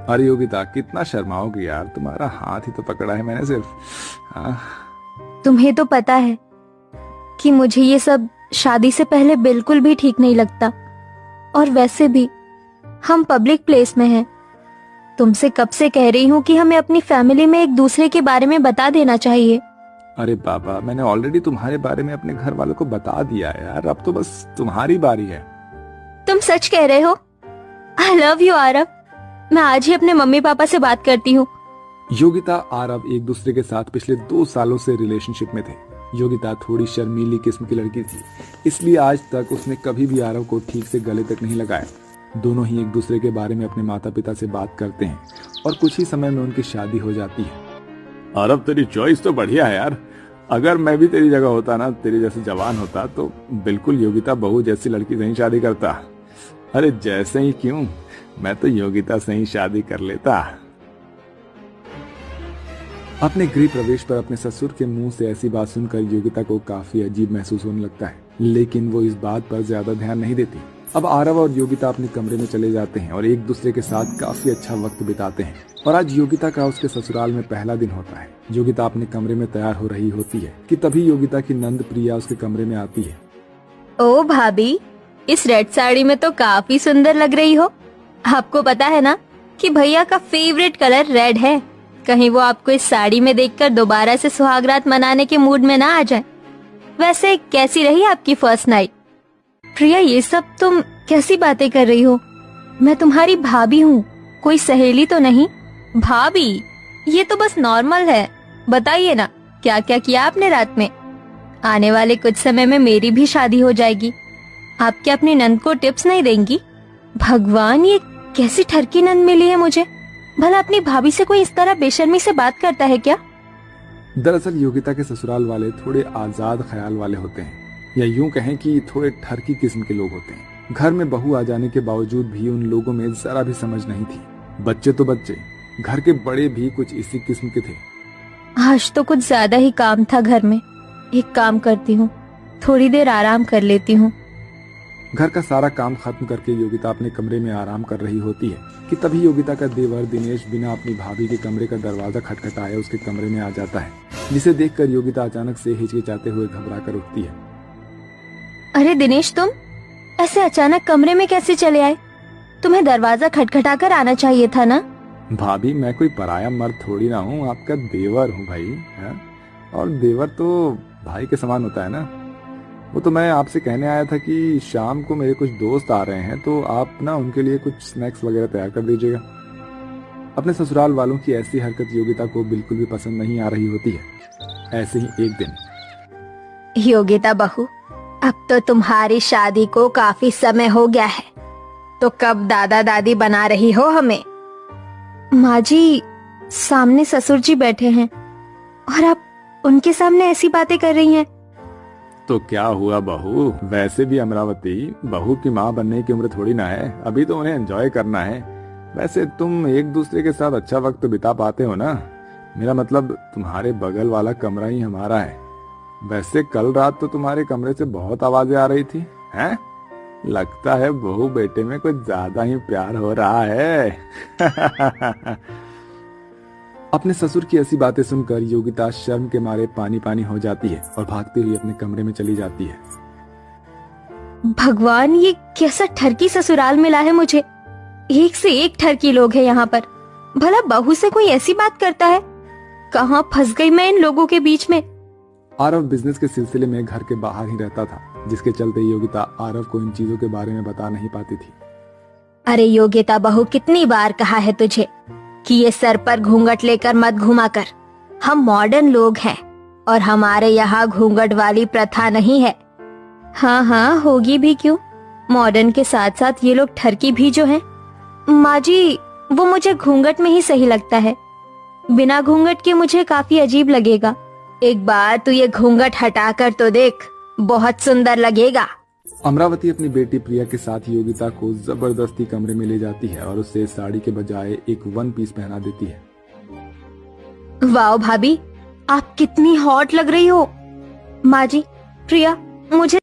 अरे योगिता, कितना शर्माओगी यार, तुम्हारा हाथ ही तो पकड़ा है मैंने सिर्फ। तुम्हें तो पता है कि मुझे ये सब शादी से पहले बिल्कुल भी ठीक नहीं लगता, और वैसे भी हम पब्लिक प्लेस में हैं। तुमसे कब से कह रही हूँ कि हमें अपनी फैमिली में एक दूसरे के बारे में बता देना चाहिए। अरे बाबा, मैंने ऑलरेडी तुम्हारे बारे में अपने घर वालों को बता दिया है यार, अब तो बस तुम्हारी बारी है। तुम सच कह रहे हो? I love you Aarav. मैं आज ही अपने मम्मी पापा से बात करती हूँ। योगिता आरव एक दूसरे के साथ पिछले 2 सालों से रिलेशनशिप में थे। योगिता थोड़ी शर्मीली किस्म की लड़की थी, इसलिए आज तक उसने कभी भी आरव को ठीक से गले तक नहीं लगाया। दोनों ही एक दूसरे के बारे में अपने माता पिता से बात करते हैं और कुछ ही समय में उनकी शादी हो जाती है। आरव, तेरी चॉइस तो बढ़िया है यार। अगर मैं भी तेरी जगह होता ना, तेरे जैसे जवान होता, तो बिल्कुल योगिता बहू जैसी लड़की से ही शादी करता। अरे जैसे ही क्यों, मैं तो योगिता से ही शादी कर लेता। अपने गृह प्रवेश पर अपने ससुर के मुंह से ऐसी बात सुनकर योगिता को काफी अजीब महसूस होने लगता है, लेकिन वो इस बात पर ज्यादा ध्यान नहीं देती। अब आरव और योगिता अपने कमरे में चले जाते हैं और एक दूसरे के साथ काफी अच्छा वक्त बिताते हैं। और आज योगिता का उसके ससुराल में पहला दिन होता है। योगिता अपने कमरे में तैयार हो रही होती है कि तभी योगिता की नंद प्रिया उसके कमरे में आती है। ओ भाभी, इस रेड साड़ी में तो काफी सुंदर लग रही हो। आपको पता है ना कि भैया का फेवरेट कलर रेड है। कहीं वो आपको इस साड़ी में देखकर दोबारा से सुहागरात मनाने के मूड में ना आ जाए। वैसे कैसी रही आपकी फर्स्ट नाइट? प्रिया, ये सब तुम कैसी बातें कर रही हो? मैं तुम्हारी भाभी हूँ, कोई सहेली तो नहीं। भाभी, ये तो बस नॉर्मल है। बताइए ना, क्या क्या किया आपने रात में? आने वाले कुछ समय में मेरी भी शादी हो जाएगी। आप क्या अपनी नंद को टिप्स नहीं देंगी? भगवान, ये कैसी ठरकी नंद मिली है मुझे। भला अपनी भाभी से कोई इस तरह बेशर्मी से बात करता है क्या? दरअसल योगिता के ससुराल वाले थोड़े आजाद ख्याल वाले होते हैं, या यूं कहें कि थोड़े ठरकी किस्म के लोग होते हैं। घर में बहू आ जाने के बावजूद भी उन लोगों में जरा भी समझ नहीं थी। बच्चे तो बच्चे, घर के बड़े भी कुछ इसी किस्म के थे। आज तो कुछ ज्यादा ही काम था घर में। एक काम करती हूँ, थोड़ी देर आराम कर लेती हूँ। घर का सारा काम खत्म करके योगिता अपने कमरे में आराम कर रही होती है कि तभी योगिता का देवर दिनेश बिना अपनी भाभी के कमरे का दरवाजा खटखटाए उसके कमरे में आ जाता है, जिसे देखकर योगिता अचानक से हिचकिचाते हुए घबरा कर उठती है। अरे दिनेश, तुम ऐसे अचानक कमरे में कैसे चले आए? तुम्हें दरवाजा खटखटा कर आना चाहिए था ना। भाभी, मैं कोई पराया मर्द थोड़ी ना हूँ, आपका देवर हूँ भाई है? और देवर तो भाई के समान होता है ना। वो तो मैं आपसे कहने आया था कि शाम को मेरे कुछ दोस्त आ रहे हैं, तो आप ना उनके लिए कुछ स्नैक्स वगैरह तैयार कर दीजिएगा। अपने ससुराल वालों की ऐसी हरकत योगिता को बिल्कुल भी पसंद नहीं आ रही होती है। ऐसे ही एक दिन, योगिता बहू, अब तो तुम्हारी शादी को काफी समय हो गया है, तो कब दादा दादी बना रही हो हमें? माँ जी, सामने ससुर जी बैठे हैं और आप उनके सामने ऐसी बातें कर रही हैं। तो क्या हुआ बहू, वैसे भी अमरावती बहू की माँ बनने की उम्र थोड़ी ना है, अभी तो उन्हें एंजॉय करना है। वैसे तुम एक दूसरे के साथ अच्छा वक्त बिता पाते हो ना। मेरा मतलब तुम्हारे बगल वाला कमरा ही हमारा है। वैसे कल रात तो तुम्हारे कमरे से बहुत आवाजें आ रही थी, हैं? लगता है बहू बेटे में कुछ ज्यादा ही प्यार हो रहा है। अपने ससुर की ऐसी बातें सुनकर योगिता शर्म के मारे पानी पानी हो जाती है और भागती हुई अपने कमरे में चली जाती है। भगवान, ये कैसा ठरकी ससुराल मिला है मुझे। एक से एक ठरकी लोग हैं यहाँ पर। भला बहू से कोई ऐसी बात करता है? कहाँ फंस गई मैं इन लोगों के बीच में। आरव बिजनेस के सिलसिले में घर के बाहर ही रहता था, जिसके चलते योगिता आरव को इन चीजों के बारे में बता नहीं पाती थी। अरे योगिता बहू, कितनी बार कहा है तुझे कि ये सर पर घूंघट लेकर मत घुमा कर। हम मॉडर्न लोग हैं और हमारे यहाँ घूंघट वाली प्रथा नहीं है। हाँ हाँ, होगी भी क्यों। मॉडर्न के साथ साथ ये लोग ठरकी भी जो हैं। माँ जी, वो मुझे घूंघट में ही सही लगता है। बिना घूंघट के मुझे काफी अजीब लगेगा। एक बार तू ये घूंघट हटा कर तो देख, बहुत सुंदर लगेगा। अमरावती अपनी बेटी प्रिया के साथ योगिता को जबरदस्ती कमरे में ले जाती है और उससे साड़ी के बजाय एक वन पीस पहना देती है। वाह भाभी, आप कितनी हॉट लग रही हो। माँ जी, प्रिया मुझे